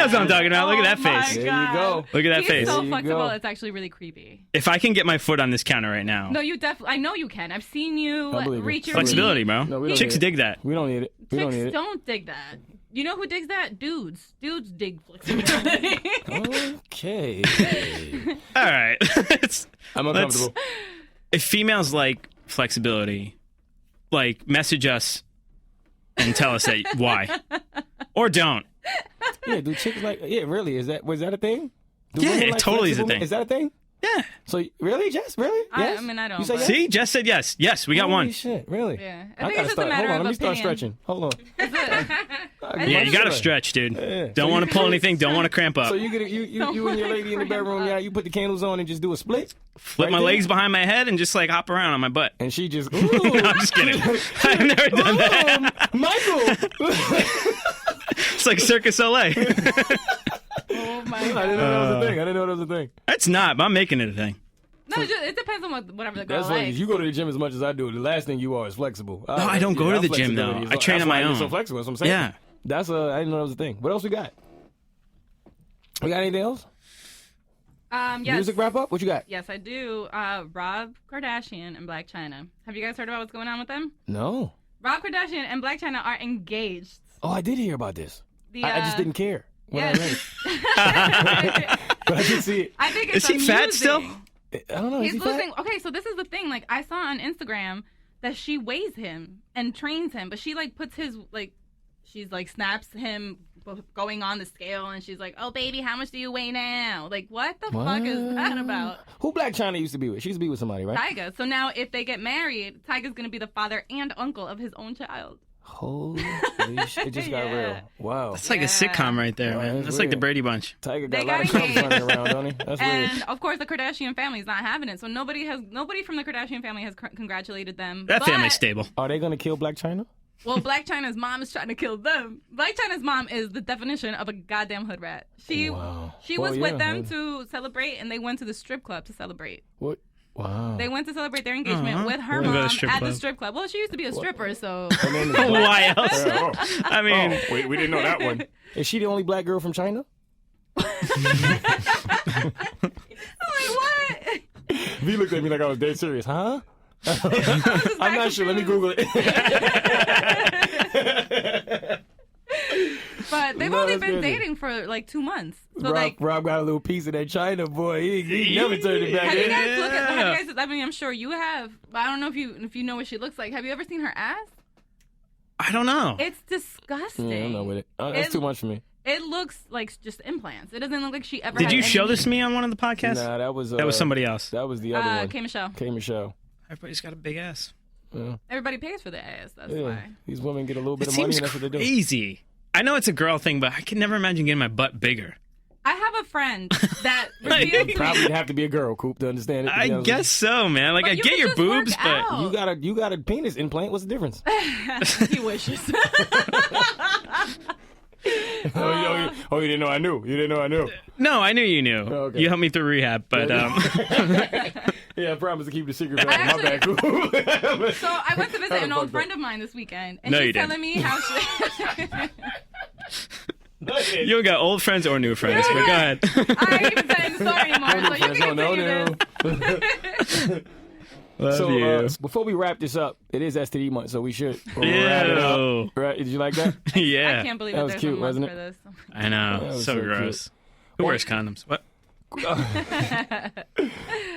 knows what I'm talking about. Look at that face. There you go. Look at that He's face. so flexible. It's actually really creepy. If I can get my foot on this counter right now. No, you definitely. I know you can. I've seen you reach your flexibility, knee. bro. No, Chicks dig that. We don't need it. We don't need Chicks it. don't dig that. You know who digs that? Dudes. Dudes dig flexibility. Okay. All right. I'm uncomfortable. If females like flexibility, like message us and tell us that why, or don't. Yeah, do chicks like? Yeah, really? Was that a thing? Yeah, it totally is a thing. Is that a thing? Yeah. So really, Jess? Really? Yes? I mean, I don't. You say yes? See, Jess said yes. Yes, we got Holy one. Shit, really? Yeah. I think it's just a matter Hold on, of let me start opinion. stretching. Hold on. Yeah, you gotta stretch, dude. Yeah. Don't want to pull anything. Don't want to cramp up. So you and your lady in the bedroom, yeah, you put the candles on and just do a split? Flip my legs behind my head and just like hop around on my butt. And she just, No, I'm just kidding. I've never done that. Michael! It's like Circus Soleil. Oh my I god. didn't know that was a thing. It's not, but I'm making it a thing. No, it depends on whatever the girl That's funny. likes. You go to the gym as much as I do. The last thing you are is flexible. No, I don't go to the gym, though. I train on my own. You're so flexible. That's what I'm saying. Yeah. I didn't know that was a thing. What else we got? We got anything else? Yes. Music wrap up? What you got? Yes, I do. Rob Kardashian and Blac Chyna. Have you guys heard about what's going on with them? No. Rob Kardashian and Blac Chyna are engaged. Oh, I did hear about this. I just didn't care. Yes. But I did see it. I think it's Is he fat amusing. still? I don't know. He's is he losing. fat? Okay, so this is the thing. Like, I saw on Instagram that she weighs him and trains him, but she like puts his she's like snaps him going on the scale, and she's like, "Oh baby, how much do you weigh now?" Like, what the fuck is that about? Who Blac Chyna used to be with? She used to be with somebody, right? Tyga. So now, if they get married, Tyga's gonna be the father and uncle of his own child. Holy shit! It just got real. Wow. That's like a sitcom right there, man. That's like the Brady Bunch. Tiger They got a lot got of crumbs running engaged. around, don't he? That's And weird. of course, the Kardashian family is not having it. So nobody from the Kardashian family has congratulated them. That But- family's stable. Are they gonna kill Blac Chyna? Well, Blac Chyna's mom is trying to kill them. Blac Chyna's mom is the definition of a goddamn hood rat. She Wow. was Well, with yeah, them yeah. to celebrate, and they went to the strip club to celebrate. What? Wow. They went to celebrate their engagement with her Wanna go to mom strip at club? the strip club. Well, she used to be a stripper, so. Her name is Blac- Why else? Oh. I mean, Wait, we didn't know that one. Is she the only black girl from China? I'm like, what? V looked at me like I was dead serious. Huh? I'm not sure. Let me Google it. But they've No, only that's been crazy. dating for like 2 months. So like, Rob got a little piece of that China boy. He never turned it back have you in. guys looked at? Have you guys? I mean, I'm sure you have, but I don't know if you know what she looks like. Have you ever seen her ass? I don't know. It's disgusting. Yeah, I'm not with it. That's too much for me. It looks like just implants. It doesn't look like she ever. Did had you any show this to me on one of the podcasts? Nah, that was somebody else. That was the other one. K Michelle. K Michelle. Everybody's got a big ass. Yeah. Everybody pays for the ass. That's Yeah. why. These women get a little bit It of money, seems and that's what they do. crazy. I know it's a girl thing, but I can never imagine getting my butt bigger. I have a friend that revealed to Probably me. have to be a girl, Coop, to understand it. to be I honest guess so, man. Like, But I you get could your just work boobs, but out. with you. You got a penis implant. What's the difference? He wishes. Oh, you didn't know I knew. You didn't know I knew. no, I knew you knew. Okay. You helped me through rehab, but Yeah, I promise to keep the secret I back. My bad, Coop. So I went to visit an old friend of mine this weekend, and No, you she's didn't. telling me how she. you don't got old friends or new friends. But go ahead. I ain't even telling the story anymore, so you can continue this. Love So you. before we wrap this up, it is STD month, so we should wrap it Ew. up. Right? Did you like that? Yeah. I can't believe That that was there's cute, a month wasn't for it? this. I know. That was So so gross. Who wears condoms? What?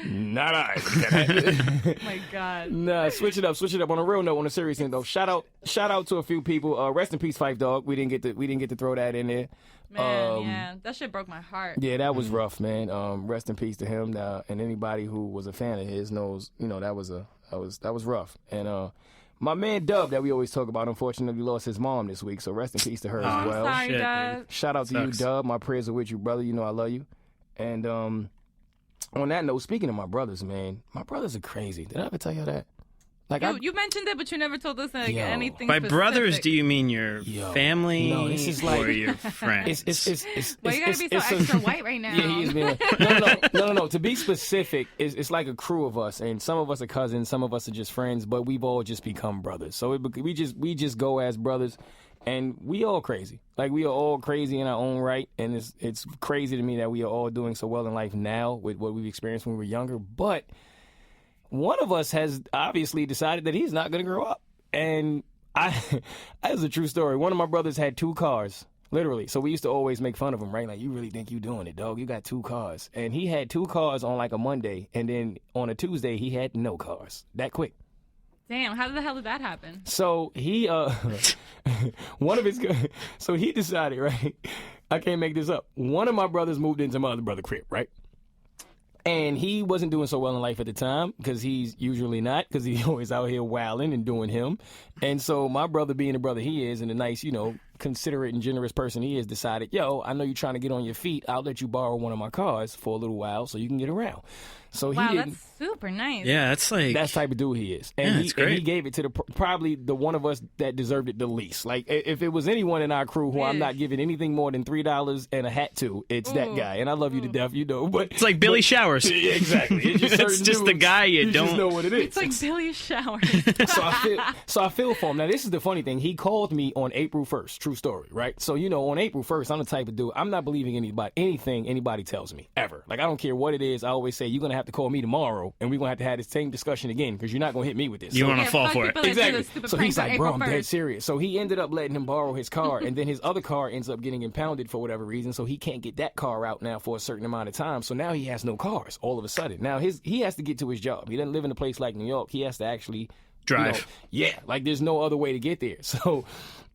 Not I. Oh my God. Nah, switch it up. On a real note, on a serious note, though. Shout out to a few people. Rest in peace, Fife Dog. We didn't get to throw that in there. Man, yeah, that shit broke my heart. Yeah, that was rough, man. Rest in peace to him. And anybody who was a fan of his knows, that was rough. And my man Dub, that we always talk about, unfortunately lost his mom this week. So rest in peace to her as well. Sorry, shit, Dad. Shout out to Sucks. you, Dub. My prayers are with you, brother. You know I love you. And on that note, speaking of my brothers, man, my brothers are crazy. Did I ever tell you that? Like You mentioned it, but you never told us Yo. anything. By specific. brothers, do you mean your family No, this is like- or your friends? it's Well, you gotta be so extra white right now. Yeah, he is being no. To be specific, it's like a crew of us, and some of us are cousins, some of us are just friends, but we've all just become brothers. So we just go as brothers, And we all crazy. Like, we are all crazy in our own right. And it's crazy to me that we are all doing so well in life now with what we've experienced when we were younger. But one of us has obviously decided that he's not going to grow up. And that's a true story. One of my brothers had 2 cars, literally. So we used to always make fun of him, right? Like, you really think you doing it, dog? You got 2 cars. And he had 2 cars on like a Monday. And then on a Tuesday, he had no cars. That quick. Damn, how the hell did that happen? So he, so he decided, right? I can't make this up. One of my brothers moved into my other brother's crib, right? And he wasn't doing so well in life at the time because he's usually not, because he's always out here wilding and doing him. And so my brother, being the brother he is and a nice, considerate and generous person he is, decided, yo, I know you're trying to get on your feet. I'll let you borrow one of my cars for a little while so you can get around. So wow, he didn't. That's super nice. Yeah, that's like... That's the type of dude he is. And, yeah, it's great. And he gave it to probably the one of us that deserved it the least. Like, if it was anyone in our crew who I'm not giving anything more than $3 and a hat to, it's that guy. And I love you to death, but... It's like Billy Showers. Yeah, exactly. It's just the guy you don't... just know what it is. It's like Billy Showers. So I feel for him. Now, this is the funny thing. He called me on April 1st. True story, right? So, on April 1st, I'm the type of dude, I'm not believing anything anybody tells me, ever. Like, I don't care what it is. I always say, you're going to have to call me tomorrow, and we're going to have this same discussion again, because you're not going to hit me with this. You want to fall for it. Exactly. So he's like, bro, I'm dead serious. So he ended up letting him borrow his car, and then his other car ends up getting impounded for whatever reason, so he can't get that car out now for a certain amount of time. So now he has no cars all of a sudden. Now he has to get to his job. He doesn't live in a place like New York. He has to actually drive. Like there's no other way to get there. So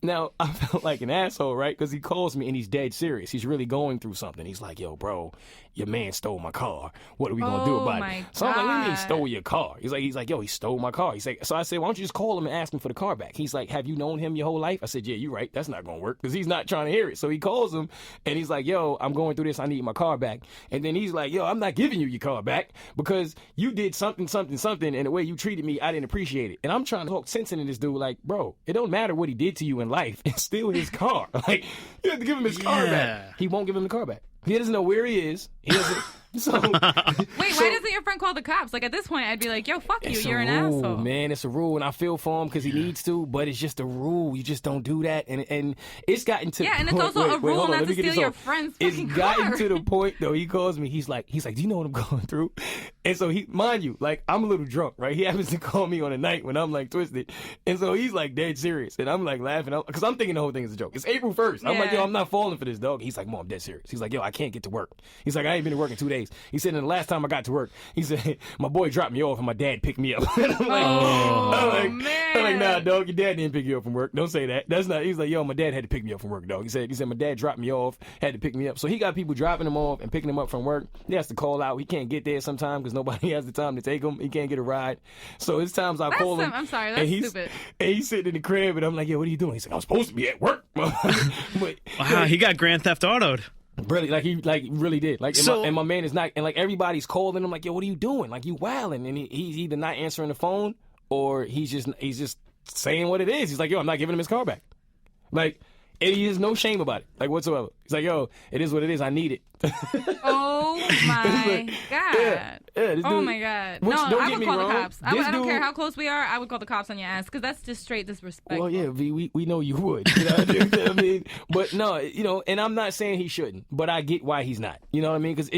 now I felt like an asshole, right? Because he calls me and he's dead serious. He's really going through something. He's like, yo, bro, your man stole my car. What are we going to do about it? So I'm like, what do you mean stole your car? He's like, yo, he stole my car. He's like, so I said, why don't you just call him and ask him for the car back? He's like, have you known him your whole life? I said, yeah, you're right. That's not going to work, because he's not trying to hear it. So he calls him and he's like, yo, I'm going through this. I need my car back. And then he's like, yo, I'm not giving you your car back because you did something, and the way you treated me, I didn't appreciate it. And I'm trying to talk sense into this dude, like, bro, it don't matter what he did to you in life. It's still his car. Like, you have to give him his car back. He won't give him the car back. He doesn't know where he is. He doesn't. So, wait, why doesn't your friend call the cops? Like, at this point, I'd be like, yo, fuck you. You're an asshole. Man, it's a rule, and I feel for him because he needs to, but it's just a rule. You just don't do that. And it's gotten to... Yeah, and it's also a rule not to steal your friend's fucking car. It's gotten to the point, though, he calls me. He's like, do you know what I'm going through? And so mind you, like, I'm a little drunk, right? He happens to call me on a night when I'm, like, twisted. And so he's, like, dead serious. And I'm, like, laughing because I'm thinking the whole thing is a joke. It's April 1st. I'm like, yo, I'm not falling for this, dog. He's like, Mom, I'm dead serious. He's like, yo, I can't get to work. He's like, I ain't been to work in 2 days. He said, in the last time I got to work, he said, my boy dropped me off and my dad picked me up. I'm like, nah, dog, your dad didn't pick you up from work. Don't say that. That's not. He's like, yo, my dad had to pick me up from work, dog. He said my dad dropped me off, had to pick me up. So he got people dropping him off and picking him up from work. He has to call out. He can't get there sometimes because nobody has the time to take him. He can't get a ride. So it's times I call him. I'm sorry, that's stupid. And he's sitting in the crib and I'm like, yo, what are you doing? He's like, I'm supposed to be at work. But, wow, he got Grand Theft Auto'd. Really, he really did. Like, and my man is not, and like everybody's calling him, like, yo, what are you doing? Like, you wilding, and he's either not answering the phone or he's just saying what it is. He's like, yo, I'm not giving him his car back. Like, and he has no shame about it, like whatsoever. He's like, yo, it is what it is. I need it. Oh my god. Yeah, oh my god. No, I would call the cops. I don't care how close we are. I would call the cops on your ass because that's just straight disrespect. Well, yeah, we know you would. You know what I mean? But no, and I'm not saying he shouldn't, but I get why he's not. You know what I mean? Because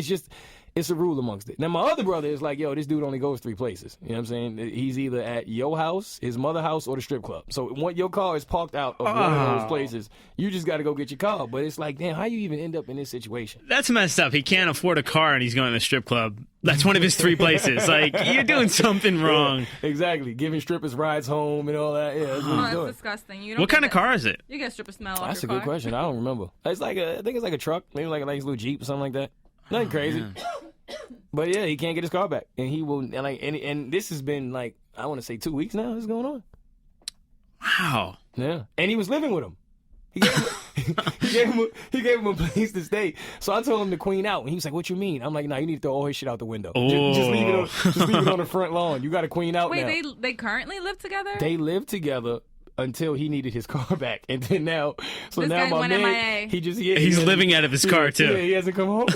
it's a rule amongst it. Now, my other brother is like, yo, this dude only goes 3 places. You know what I'm saying? He's either at your house, his mother's house, or the strip club. So when your car is parked out of one of those places, you just got to go get your car. But it's like, damn, how you even end up in this situation? That's messed up. He can't afford a car and he's going to the strip club. That's one of his 3 places. Like, you're doing something wrong. Yeah, exactly. Giving strippers rides home and all that. Yeah, that's what he's doing. That's disgusting. What kind of car is it? You get stripper smell off That's your a car. good question. I don't remember. It's like I think it's like a truck. Maybe like a nice little Jeep or something like that. Nothing crazy. Man. But yeah, he can't get his car back, and he will. And this has been like, I want to say 2 weeks now. This is going on. Wow. Yeah, and he was living with him. He gave him a place to stay. So I told him to clean out, and he was like, "What you mean?" I'm like, "Nah, you need to throw all his shit out the window. Just leave it on the front lawn. You got to clean out." Wait, now. they currently live together? They live together until he needed his car back, and then now, this now my man, MIA. he's living out of his car too. Yeah, he hasn't come home.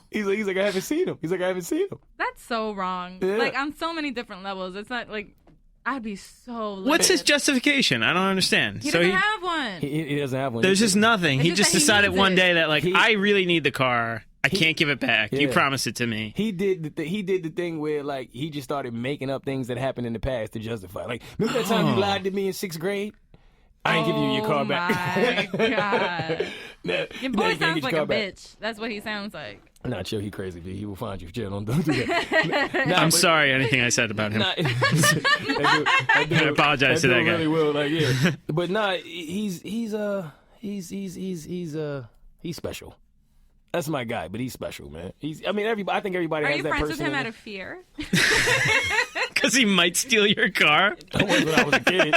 He's like, I haven't seen him. He's like, I haven't seen him. That's so wrong. Yeah. Like, on so many different levels. It's not like, I'd be so livid. What's his justification? I don't understand. He doesn't have one. He doesn't have one. There's just nothing. It's He just just that he decided needs one it. day that like I really need the car. I can't give it back. You Yeah. promised it to me. He did the thing where like he just started making up things that happened in the past to justify. Like, remember that time you lied to me in 6th grade? I ain't giving you your car back. Oh my God. Nah, Your nah, boy you can't sounds get like your a car back. bitch. That's what he sounds like. Nah, chill. He crazy, B. He will find you. Chill. Don't do that. Nah, I'm but- sorry anything I said about him. Nah, that dude, I apologize to that guy. Really will, like, yeah. But nah, he's special. That's my guy, but he's special, man. I think everybody Are has you that friends person. with him in out them. of fear? Because he might steal your car. I was when I was a kid.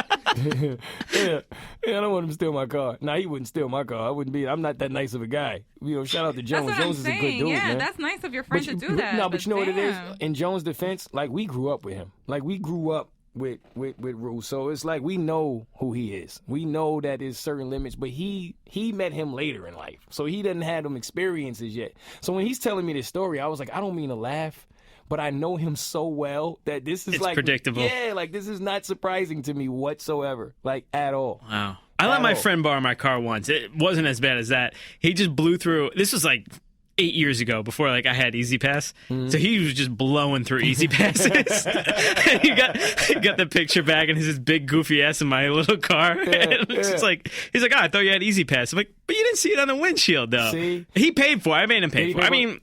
yeah, I don't want him to steal my car. Nah, he wouldn't steal my car. I'm not that nice of a guy. Shout out to Jones. That's what Jones I'm is a good saying. dude, Yeah, man. that's nice of your friend to do that. No, but you know what it is? damn. In Jones' defense, like, we grew up with him. Like, we grew up with Rue. So it's like we know who he is. We know that there's certain limits, but he met him later in life. So he doesn't have them experiences yet. So when he's telling me this story, I was like, I don't mean to laugh, but I know him so well that this is It's like predictable. Yeah, like this is not surprising to me whatsoever, like at all. Wow. I let my all. friend borrow my car once. It wasn't as bad as that. He just blew through. This was like 8 years ago before like I had Easy Pass. So he was just blowing through Easy Passes. he got the picture back and his big goofy ass in my little car. And it's just like he's like, oh, I thought you had Easy Pass. I'm like, but you didn't see it on the windshield though. See? He paid for it. I made him pay He for it. paid I for mean,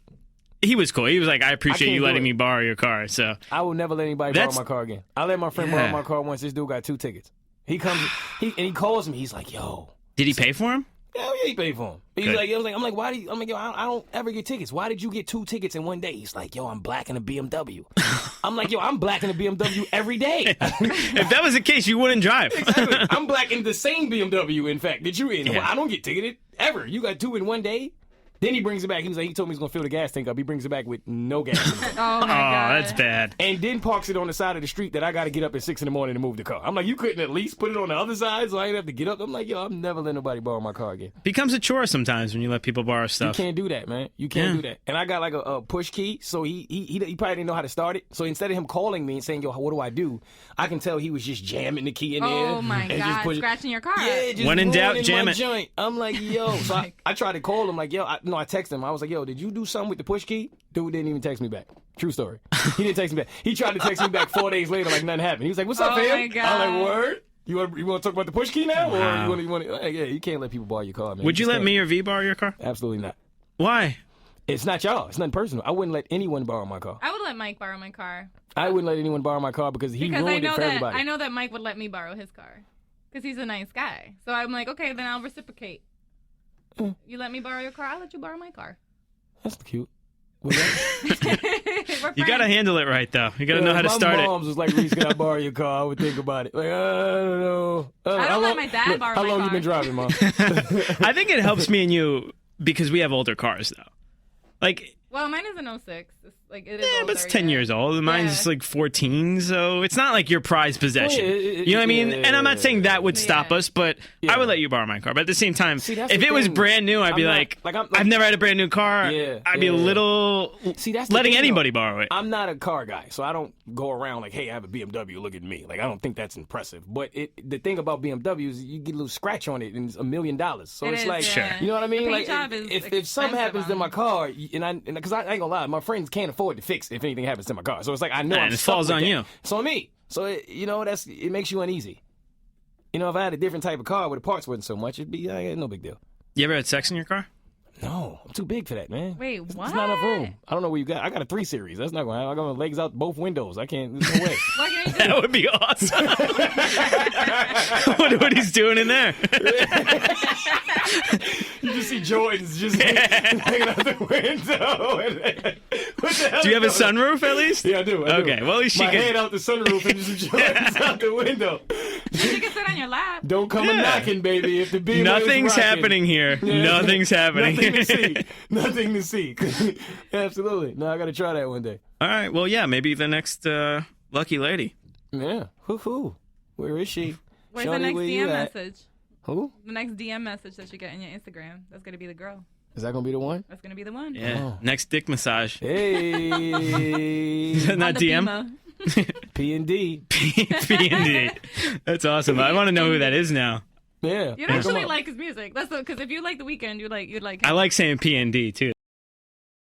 he was cool. He was like, I appreciate can't you do letting it. me borrow your car. So I will never let anybody That's- borrow my car again. I let my friend borrow my car once. This dude got 2 tickets. He comes and he calls me. He's like, yo. did he pay for him? Hell yeah, he paid for him. He's Good. like, I'm like, why do you? I'm like, yo, I don't ever get tickets. Why did you get 2 tickets in one day? He's like, yo, I'm black in a BMW. I'm like, yo, I'm black in a BMW every day. If that was the case, you wouldn't drive. Exactly. I'm black in the same BMW, in fact, that you in. Yeah. Well, I don't get ticketed ever. You got 2 in one day. Then he brings it back. He told me he's gonna fill the gas tank up. He brings it back with no gas in it. Oh my Oh, God. that's bad. And then parks it on the side of the street that I got to get up at 6 in the morning to move the car. I'm like, you couldn't at least put it on the other side so I ain't have to get up? I'm like, yo, I'm never letting nobody borrow my car again. Becomes a chore sometimes when you let people borrow You stuff. can't do that, man. You can't do that. And I got like a push key, so he probably didn't know how to start it. So instead of him calling me and saying, yo, what do? I can tell he was just jamming the key in there. Oh my and just God. push it. Scratching your car. Yeah, just When in doubt, ruining jam my it. joint. I'm like, yo. So I tried to call him, like, yo. I texted him. I was like, yo, did you do something with the push key? Dude didn't even text me back. True story. He didn't text me back. He tried to text me back 4 days later, like nothing happened. He was like, what's up, Oh fam? my God. I'm like, word? You want to talk about the push key now? Wow. Or you want to, yeah, you can't let people borrow your car, man. Would you just let can't. me or V borrow your car? Absolutely not. Why? It's not y'all. It's nothing personal. I wouldn't let anyone borrow my car. I would let Mike borrow my car. I wouldn't let anyone borrow my car because he Because ruined it for everybody. I know that Mike would let me borrow his car. Because he's a nice guy. So I'm like, okay, then I'll You let me borrow your car, I'll let you borrow my car. That's cute. Was that? We're You got to friends. handle it right, though. You got to know how to start My it. mom's was like, Reese, can I borrow your car? I would think about it. Like, I don't know. I don't let my dad borrow How my long car. you been driving, Mom? I think it helps me and you because we have older cars, though. Like, Well, mine is an 06. It's like, it is yeah, but it's older, 10 yeah. years old. Mine's Yeah. like 14, so it's not like your prized possession. yeah, You know what I mean? yeah, And I'm not saying that would stop Yeah. us, but Yeah. I would let you borrow my car. But at the same time, See, that's if the it was thing. brand new, I'd be I'm not- like, like, I'm- I've never had a brand new car. Yeah, I'd be a yeah. little See, that's the letting thing, anybody though. borrow it. I'm not a car guy, so I don't go around like, hey, I have a BMW, look at me. Like, I don't think that's impressive. But the thing about BMW is you get a little scratch on it and it's $1 million. So It it's is, like, yeah. you know what I mean? The paint Like, job is if something happens to expensive my on car, because I ain't gonna lie, my friends can't afford to fix if anything happens to my car. So it's like, I know And I'm it stuck falls with on that. you. It's on me. So, it makes you uneasy. You know, if I had a different type of car where the parts wasn't so much, it'd be no big deal. You ever had sex in your car? No, I'm too big for that, man. Wait, There's what? not enough room. I don't know what you got. I got a 3 Series. That's not going to happen. I got my legs out both windows. I can't. There's no way. Why can't you That would be awesome. I wonder what he's doing in there. You just see Jordans just hanging out the window. What the hell Do you have a is that? sunroof at least? Yeah, I do. Okay, well, at least she my can- head out the sunroof and just Jordans out the window. You can sit on your lap. Don't come a Yeah. knocking, baby. If the beam Nothing's is rocking. happening here. Yeah. Nothing's happening. Nothing to see. Nothing to see. Absolutely. No, I got to try that one day. All right. Well, yeah, maybe the next lucky lady. Yeah. Who? Where is she? Where's Shawty, the next where you DM at? message? Who? The next DM message that you get in your Instagram. That's going to be the girl. Is that gonna be the one? That's going to be the one. Yeah. Next dick massage. Hey. Is that not On the DM? Beamer. P&D. P&D. That's awesome. I want to know who that is now. Yeah. You'd actually like his music. That's because if you like The Weeknd, you'd like. I like saying P&D too.